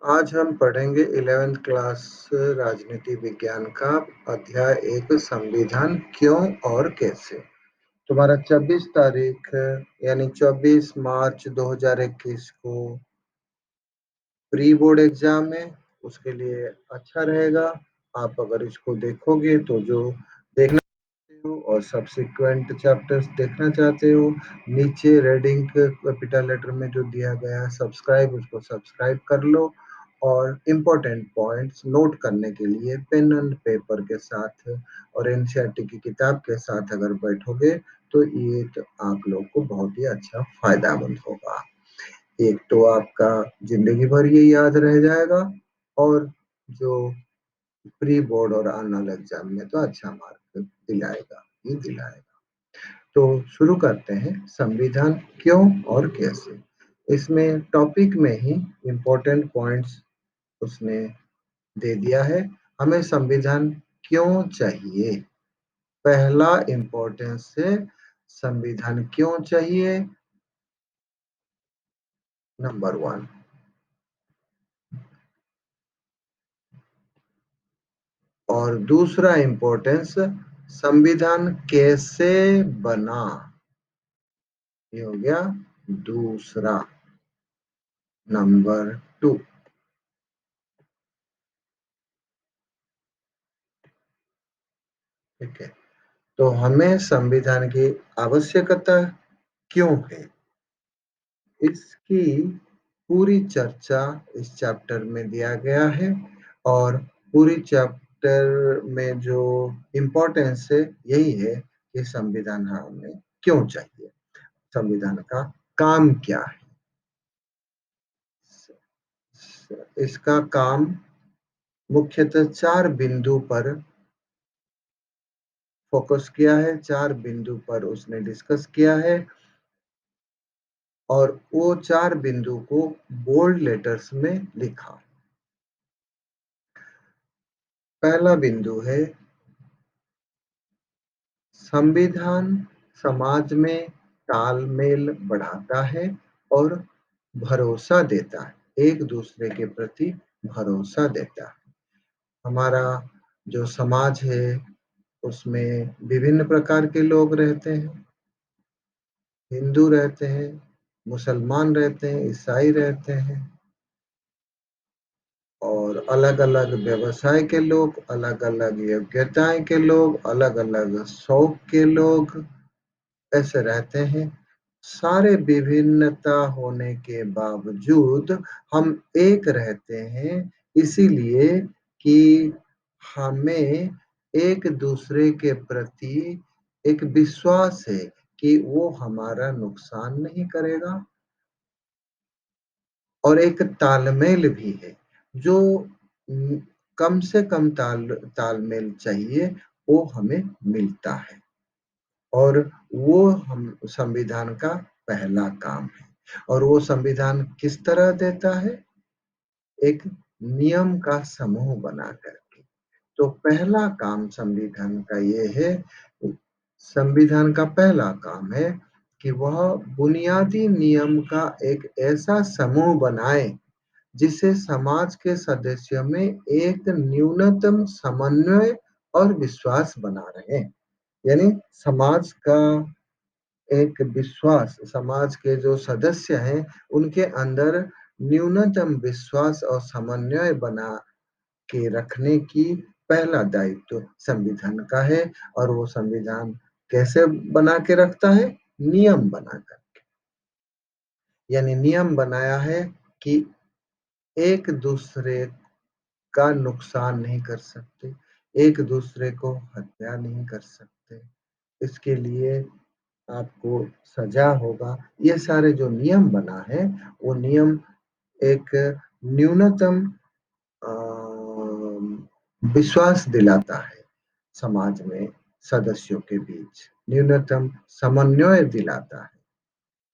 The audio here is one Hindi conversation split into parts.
आज हम पढ़ेंगे 11th क्लास राजनीति विज्ञान का अध्याय 1 संविधान क्यों और कैसे। तुम्हारा 24 तारीख यानी 24 मार्च 2021 को प्री बोर्ड एग्जाम है। उसके लिए अच्छा रहेगा आप अगर इसको देखोगे तो जो देखना चाहते हो और सब्सिक्वेंट चैप्टर्स देखना चाहते हो, नीचे रेडिंग कैपिटल लेटर में जो दिया गया है सब्सक्राइब, उसको सब्सक्राइब कर लो। और इम्पोर्टेंट पॉइंट्स नोट करने के लिए पेन एंड पेपर के साथ और एनसीईआरटी की किताब के साथ अगर बैठोगे तो ये तो आप लोग को बहुत ही अच्छा फायदामंद होगा। एक तो आपका जिंदगी भर ये याद रह जाएगा और जो प्री बोर्ड और आनल एग्जाम में तो अच्छा मार्क दिलाएगा ही दिलाएगा। तो शुरू करते हैं संविधान क्यों और कैसे। इसमें टॉपिक में ही इम्पोर्टेंट पॉइंट्स उसने दे दिया है। हमें संविधान क्यों चाहिए, पहला इम्पोर्टेंस है संविधान क्यों चाहिए, नंबर 1। और दूसरा इम्पोर्टेंस संविधान कैसे बना, ये हो गया दूसरा, नंबर 2। ठीक है, तो हमें संविधान की आवश्यकता क्यों है, इसकी पूरी चर्चा इस चैप्टर में दिया गया है। और पूरी चैप्टर में जो इम्पोर्टेंस है यही है कि संविधान हमें क्यों चाहिए, संविधान का काम क्या है। इसका काम मुख्यतः 4 बिंदु पर फोकस किया है, 4 बिंदु पर उसने डिस्कस किया है और वो 4 बिंदु को बोल्ड लेटर्स में लिखा। पहला बिंदु है संविधान समाज में तालमेल बढ़ाता है और भरोसा देता है, एक दूसरे के प्रति भरोसा देता है। हमारा जो समाज है उसमें विभिन्न प्रकार के लोग रहते हैं, हिंदू रहते हैं, मुसलमान रहते हैं, ईसाई रहते हैं और अलग-अलग व्यवसाय के लोग, अलग-अलग योग्यताएं के लोग, अलग-अलग शौक के लोग ऐसे रहते हैं। सारे विभिन्नता होने के बावजूद हम एक रहते हैं, इसीलिए कि हमें एक दूसरे के प्रति एक विश्वास है कि वो हमारा नुकसान नहीं करेगा और एक तालमेल भी है। जो कम से कम तालमेल चाहिए वो हमें मिलता है और वो हम संविधान का पहला काम है। और वो संविधान किस तरह देता है, एक नियम का समूह बना करके। तो पहला काम संविधान का ये है, संविधान का पहला काम है कि वह बुनियादी नियम का एक ऐसा समूह बनाए जिससे समाज के सदस्यों में एक न्यूनतम समन्वय और विश्वास बना रहे। यानी समाज का एक विश्वास, समाज के जो सदस्य हैं उनके अंदर न्यूनतम विश्वास और समन्वय बना के रखने की पहला दायित्व संविधान का है। और वो संविधान कैसे बना के रखता है, नियम बनाकर, यानी नियम बनाया है कि एक दूसरे का नुकसान नहीं कर सकते, एक दूसरे को हत्या नहीं कर सकते, इसके लिए आपको सजा होगा। ये सारे जो नियम बना है वो नियम एक न्यूनतम विश्वास दिलाता है, समाज में सदस्यों के बीच न्यूनतम समन्वय दिलाता है।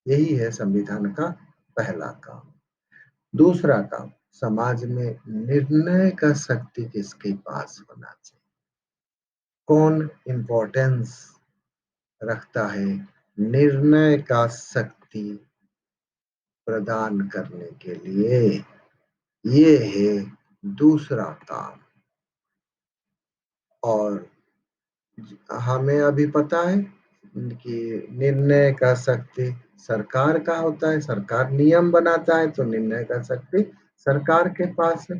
यही है संविधान का पहला काम। दूसरा काम, समाज में निर्णय का शक्ति किसके पास होना चाहिए, कौन इम्पोर्टेंस रखता है निर्णय का शक्ति प्रदान करने के लिए, ये है दूसरा काम। और हमें अभी पता है कि निर्णय का शक्ति सरकार का होता है, सरकार नियम बनाता है तो निर्णय का शक्ति सरकार के पास है।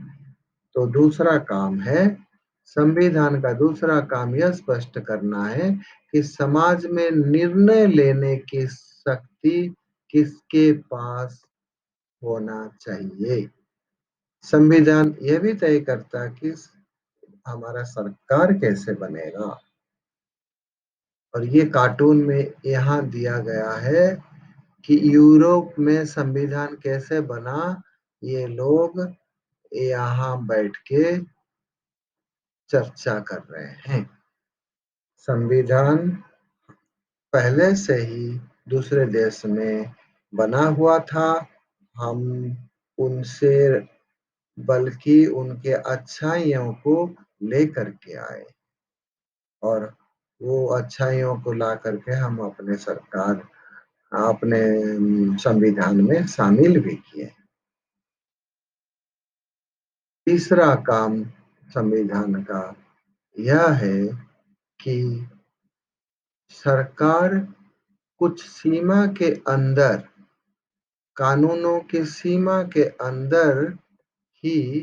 तो दूसरा काम है, संविधान का दूसरा काम यह स्पष्ट करना है कि समाज में निर्णय लेने की शक्ति किसके पास होना चाहिए। संविधान यह भी तय करता है कि हमारा सरकार कैसे बनेगा। और ये कार्टून में यहाँ दिया गया है कि यूरोप में संविधान कैसे बना, ये लोग यहाँ बैठ के चर्चा कर रहे हैं। संविधान पहले से ही दूसरे देश में बना हुआ था। हम उनसे बल्कि उनके अच्छाइयों को लेकर के आए और वो अच्छाइयों को ला करके हम अपने सरकार अपने संविधान में शामिल भी किए। तीसरा काम संविधान का यह है कि सरकार कुछ सीमा के अंदर, कानूनों की सीमा के अंदर ही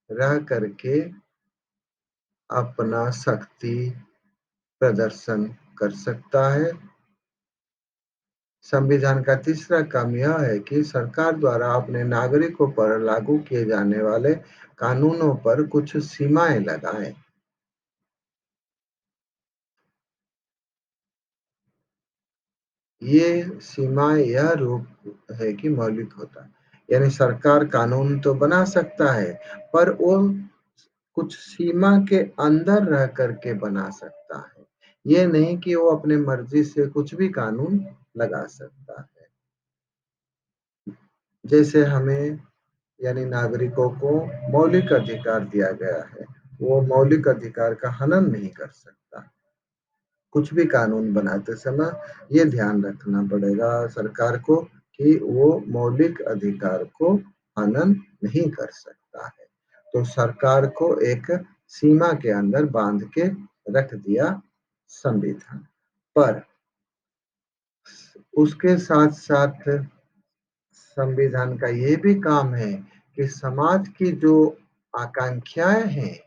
रह करके अपना शक्ति प्रदर्शन कर सकता है। संविधान का तीसरा काम यह है कि सरकार द्वारा अपने नागरिकों पर लागू किए जाने वाले कानूनों पर कुछ सीमाएं लगाए। ये सीमाएं यह रूप है कि मौलिक होता है, यानी सरकार कानून तो बना सकता है पर वो कुछ सीमा के अंदर रह करके बना सकता है। ये नहीं कि वो अपने मर्जी से कुछ भी कानून लगा सकता है। जैसे हमें यानी नागरिकों को मौलिक अधिकार दिया गया है, वो मौलिक अधिकार का हनन नहीं कर सकता। कुछ भी कानून बनाते समय ये ध्यान रखना पड़ेगा सरकार को कि वो मौलिक अधिकार को हनन नहीं कर सकता है। तो सरकार को एक सीमा के अंदर बांध के रख दिया संविधान। पर उसके साथ साथ संविधान का ये भी काम है कि समाज की जो आकांक्षाएं हैं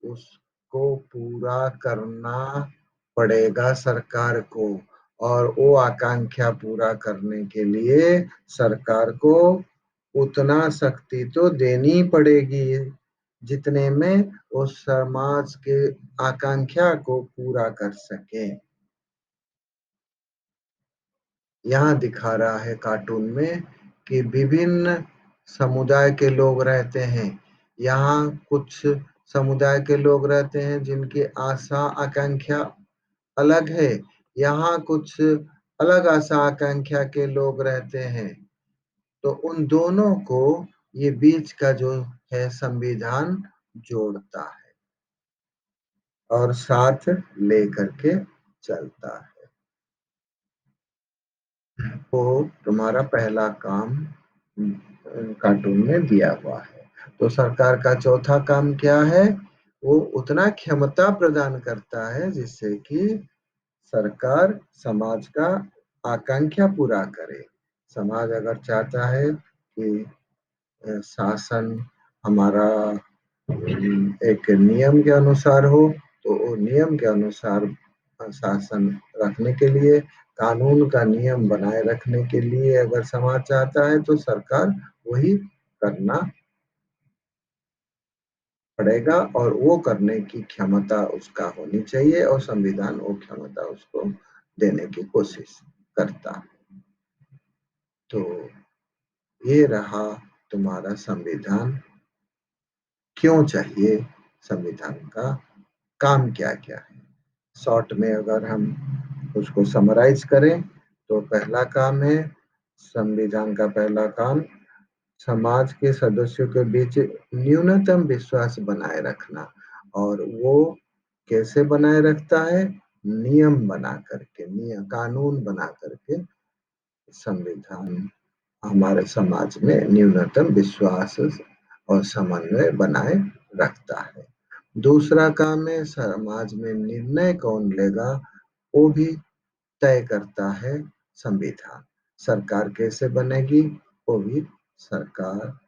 उसको पूरा करना पड़ेगा सरकार को। और वो आकांक्षा पूरा करने के लिए सरकार को उतना शक्ति तो देनी पड़ेगी जितने में वो समाज के आकांक्षा को पूरा कर सके। यहाँ दिखा रहा है कार्टून में कि विभिन्न समुदाय के लोग रहते हैं। यहाँ कुछ समुदाय के लोग रहते हैं जिनकी आशा आकांक्षा अलग है। यहाँ कुछ अलग आशा आकांक्षा के लोग रहते हैं। तो उन दोनों को ये बीच का जो है संविधान जोड़ता है और साथ लेकर के चलता है। वो तुम्हारा पहला काम कार्टून में दिया हुआ है। तो सरकार का चौथा काम क्या है? वो उतना क्षमता प्रदान करता है जिससे कि सरकार समाज का आकांक्षा पूरा करे। समाज अगर चाहता है कि शासन हमारा एक नियम के अनुसार हो तो वो नियम के अनुसार शासन रखने के लिए, कानून का नियम बनाए रखने के लिए अगर समाज चाहता है तो सरकार वही करना पड़ेगा और वो करने की क्षमता उसका होनी चाहिए और संविधान वो क्षमता उसको देने की कोशिश करता है। तो ये रहा तुम्हारा संविधान क्यों चाहिए, संविधान का काम क्या क्या है। शॉर्ट में अगर हम उसको समराइज करें तो पहला काम है, संविधान का पहला काम समाज के सदस्यों के बीच न्यूनतम विश्वास बनाए रखना। और वो कैसे बनाए रखता है? नियम बना करके, नियम कानून बना करके संविधान हमारे समाज में न्यूनतम विश्वास और समन्वय बनाए रखता है। दूसरा काम है समाज में निर्णय कौन लेगा, वो भी तय करता है संविधान। सरकार कैसे बनेगी, वो भी सरकार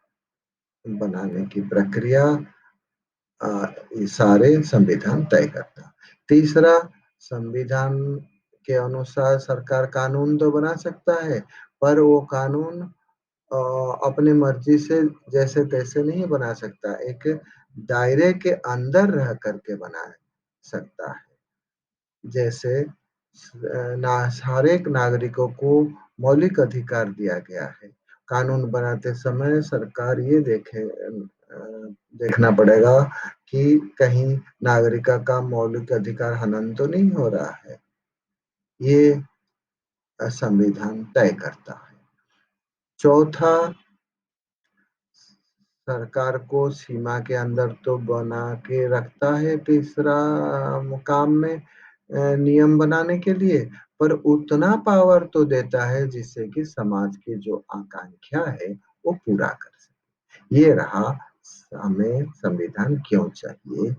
बनाने की प्रक्रिया अ, ये सारे संविधान तय करता है। तीसरा, संविधान के अनुसार सरकार कानून तो बना सकता है, पर वो कानून अ, अपनी मर्जी से जैसे-तैसे नहीं बना सकता। एक दायरे के अंदर रह कर के बना सकता है। जैसे हर एक नागरिकों को मौलिक अधिकार दिया गया है। कानून बनाते समय सरकार ये देखना पड़ेगा कि कहीं नागरिक का मौलिक अधिकार हनन तो नहीं हो रहा है। ये संविधान तय करता है। चौथा, सरकार को सीमा के अंदर तो बना के रखता है तीसरा मुकाम में नियम बनाने के लिए, पर उतना पावर तो देता है जिससे कि समाज की जो आकांक्षा है वो पूरा कर सके। ये रहा हमें संविधान क्यों चाहिए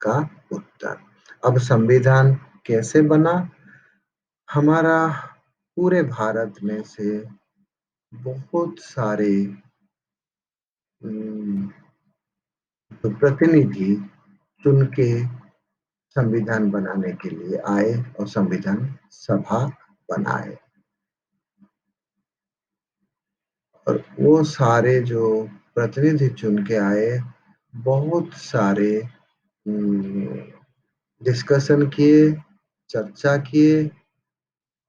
का उत्तर। अब संविधान कैसे बना? हमारा पूरे भारत में से बहुत सारे उम, प्रतिनिधि चुन के संविधान बनाने के लिए आए और संविधान सभा बनाए। और वो सारे जो प्रतिनिधि चुन के आए, बहुत सारे डिस्कशन किए, चर्चा किए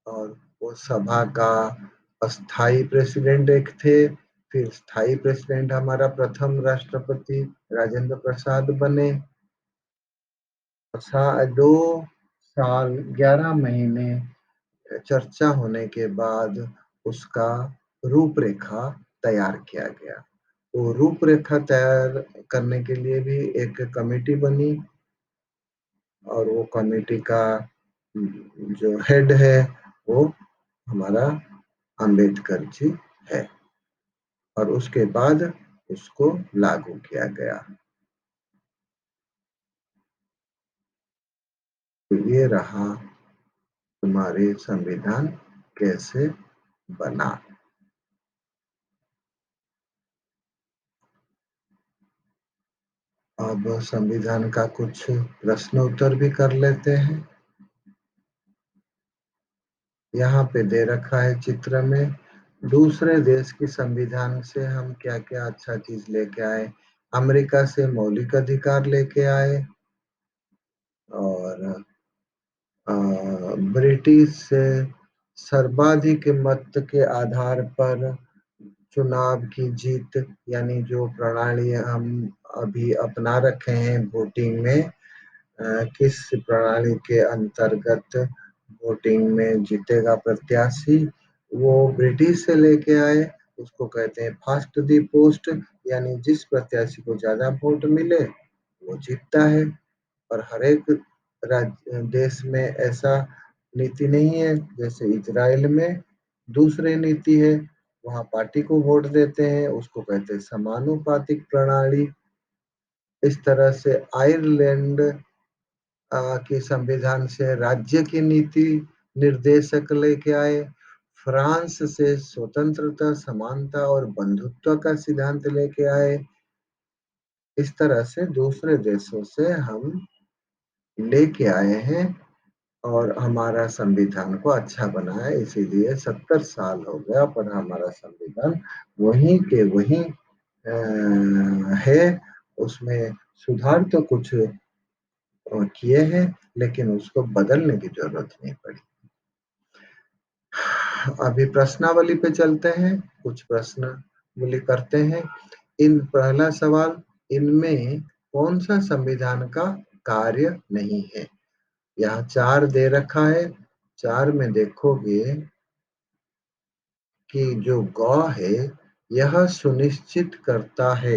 और वो सभा का अस्थाई प्रेसिडेंट एक थे, फिर स्थायी प्रेसिडेंट हमारा प्रथम राष्ट्रपति राजेंद्र प्रसाद बने। 2 साल 11 महीने चर्चा होने के बाद उसका रूपरेखा तैयार किया गया। वो रूपरेखा तैयार करने के लिए भी एक कमेटी बनी और वो कमेटी का जो हेड है वो हमारा अंबेडकर जी है और उसके बाद उसको लागू किया गया। तो ये रहा हमारे संविधान कैसे बना। अब संविधान का कुछ प्रश्न उत्तर भी कर लेते हैं। यहाँ पे दे रखा है चित्र में, दूसरे देश की संविधान से हम क्या-क्या अच्छा चीज़ लेके आए। अमेरिका से मौलिक अधिकार लेके आए और ब्रिटिश से सर्वाधिक मत के आधार पर चुनाव की जीत, यानी जो प्रणाली हम अभी अपना रखे हैं वोटिंग में, किस प्रणाली के अंतर्गत वोटिंग में जीतेगा प्रत्याशी, वो ब्रिटिश से लेके आए। उसको कहते हैं फर्स्ट द पोस्ट, यानी जिस प्रत्याशी को ज़्यादा वोट मिले वो जीतता है। और हर एक देश में ऐसा नीति नहीं है। जैसे इज़राइल में दूसरी नीति है, वहाँ पार्टी को वोट देते हैं, उसको कहते हैं समानुपातिक प्रणाली। इस तरह से आयरलैंड के संविधान से राज्य की नीति निर्देशक लेके आए। फ्रांस से स्वतंत्रता, समानता और बंधुत्व का सिद्धांत लेके आए। इस तरह से दूसरे देशों से हम लेके आए हैं और हमारा संविधान को अच्छा बनाया। इसीलिए 70 साल हो गया पर हमारा संविधान वहीं के वहीं है। उसमें सुधार तो कुछ किए हैं, लेकिन उसको बदलने की ज़रूरत नहीं पड़ी। अभी प्रश्नावली पे चलते हैं, कुछ प्रश्नावली करते हैं। इन पहला सवाल, इनमें कौन-सा संविधान का कार्य नहीं है? यहाँ 4 दे रखा है, 4 में देखोगे कि जो ग है, यह सुनिश्चित करता है,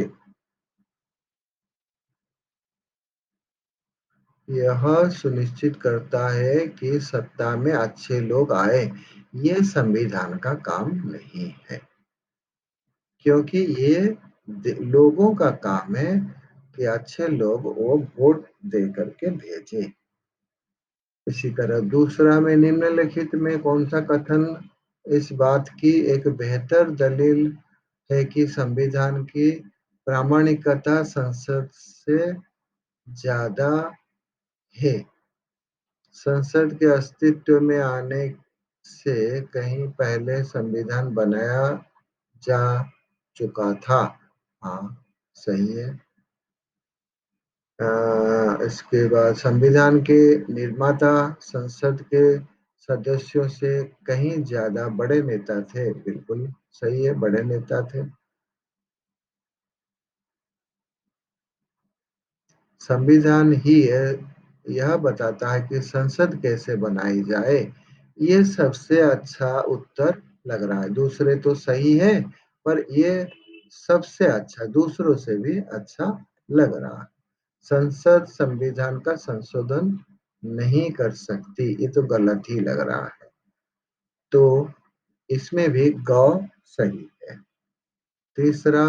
यह सुनिश्चित करता है कि सत्ता में अच्छे लोग आए। ये संविधान का काम नहीं है, क्योंकि ये लोगों का काम है कि अच्छे लोग वो वोट दे करके भेजें। इसी तरह दूसरा में निम्नलिखित में कौन-सा कथन इस बात की एक बेहतर दलील है कि संविधान की प्रामाणिकता संसद से ज़्यादा है? संसद के अस्तित्व में आने से कहीं पहले संविधान बनाया जा चुका था। हाँ, सही है। इसके बाद संविधान के निर्माता संसद के सदस्यों से कहीं ज़्यादा बड़े नेता थे। बिल्कुल सही है, बड़े नेता थे। संविधान ही यह बताता है कि संसद कैसे बनाई जाए। ये सबसे अच्छा उत्तर लग रहा है। दूसरे तो सही हैं, पर ये सबसे अच्छा, दूसरों से भी अच्छा लग रहा है। संसद संविधान का संशोधन नहीं कर सकती, ये तो गलत ही लग रहा है। तो इसमें भी गौ सही है। तीसरा,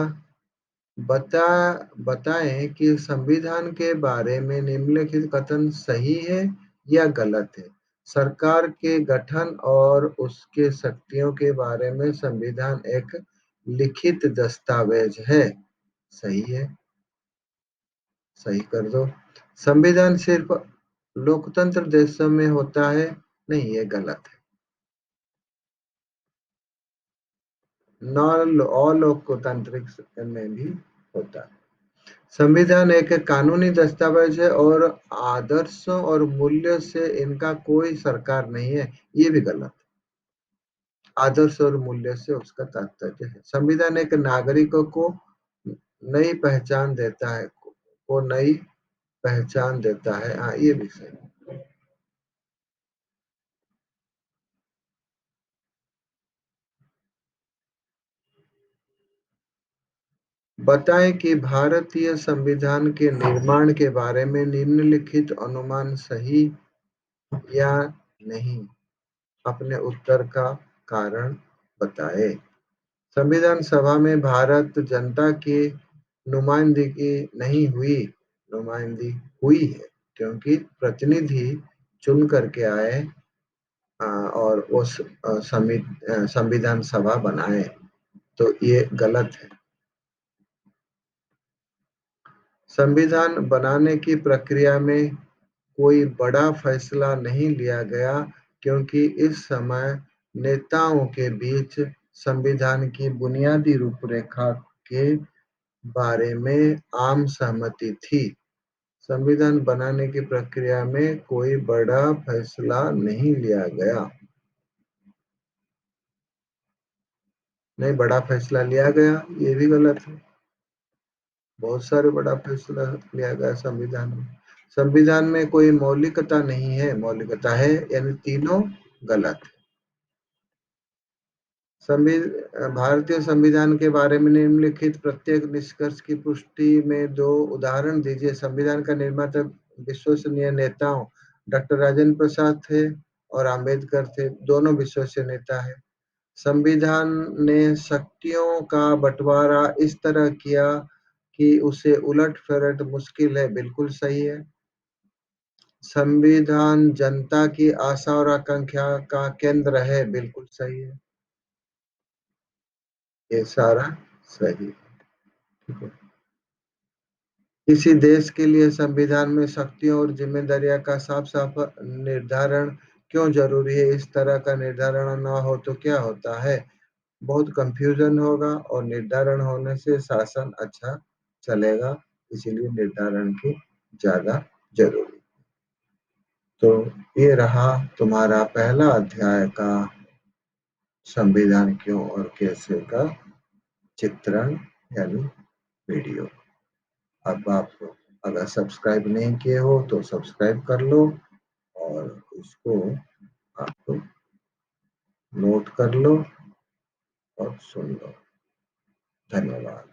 बता बताएं कि संविधान के बारे में निम्नलिखित कथन सही है या गलत है। सरकार के गठन और उसके शक्तियों के बारे में संविधान एक लिखित दस्तावेज है। सही है, सही कर दो। संविधान सिर्फ लोकतंत्र देशों में होता है, नहीं, ये गलत है। नॉन अलोकतांत्रिक में भी होता है। संविधान एक कानूनी दस्तावेज है और आदर्शों और मूल्यों से इनका कोई सरकार नहीं है, ये भी गलत है। आदर्श और मूल्य से उसका तात्पर्य है। संविधान एक नागरिकों को नई पहचान देता है, को नई पहचान देता है। हाँ, ये भी सही है। बताएं कि भारतीय संविधान के निर्माण के बारे में निम्नलिखित अनुमान सही या नहीं। अपने उत्तर का कारण बताएं। संविधान सभा में भारत जनता की नुमाइंदगी नहीं हुई, नुमाइंदगी हुई है, क्योंकि प्रतिनिधि चुन करके आए और उस संविधान सभा बनाए। तो ये गलत है। संविधान बनाने की प्रक्रिया में कोई बड़ा फैसला नहीं लिया गया, क्योंकि इस समय नेताओं के बीच संविधान की बुनियादी रूपरेखा के बारे में आम सहमति थी। संविधान बनाने की प्रक्रिया में कोई बड़ा फैसला नहीं लिया गया। नहीं, बड़ा फैसला लिया गया, ये भी गलत है। बहुत सारे बड़ा फैसला लिया गया संविधान में। संविधान में कोई मौलिकता नहीं है, मौलिकता है, यानी तीनों गलत है। भारतीय संविधान के बारे में निम्नलिखित प्रत्येक निष्कर्ष की पुष्टि में दो उदाहरण दीजिए। संविधान का निर्माता विश्वसनीय नेताओं डॉक्टर राजेंद्र प्रसाद थे और आम्बेडकर थे, दोनों विश्वसनीय नेता है। संविधान ने शक्तियों का बंटवारा इस तरह किया कि उसे उलट-फेरट मुश्किल है, बिल्कुल सही है। संविधान जनता की आशा और आकांक्षा का केंद्र है, बिल्कुल सही है। ये सारा सही है। ठीक है। किसी देश के लिए संविधान में शक्तियों और जिम्मेदारियों का साफ-साफ निर्धारण क्यों जरूरी है? इस तरह का निर्धारण न हो तो क्या होता है? बहुत कंफ्यूजन होगा और निर्धारण होने से शासन अच्छा चलेगा, इसीलिए निर्धारण की ज़्यादा ज़रूरी। तो ये रहा तुम्हारा पहला अध्याय का संविधान क्यों और कैसे का चित्रण यानी वीडियो। अब आप अगर सब्सक्राइब नहीं किए हो तो सब्सक्राइब कर लो और इसको आप नोट कर लो और सुन लो। धन्यवाद।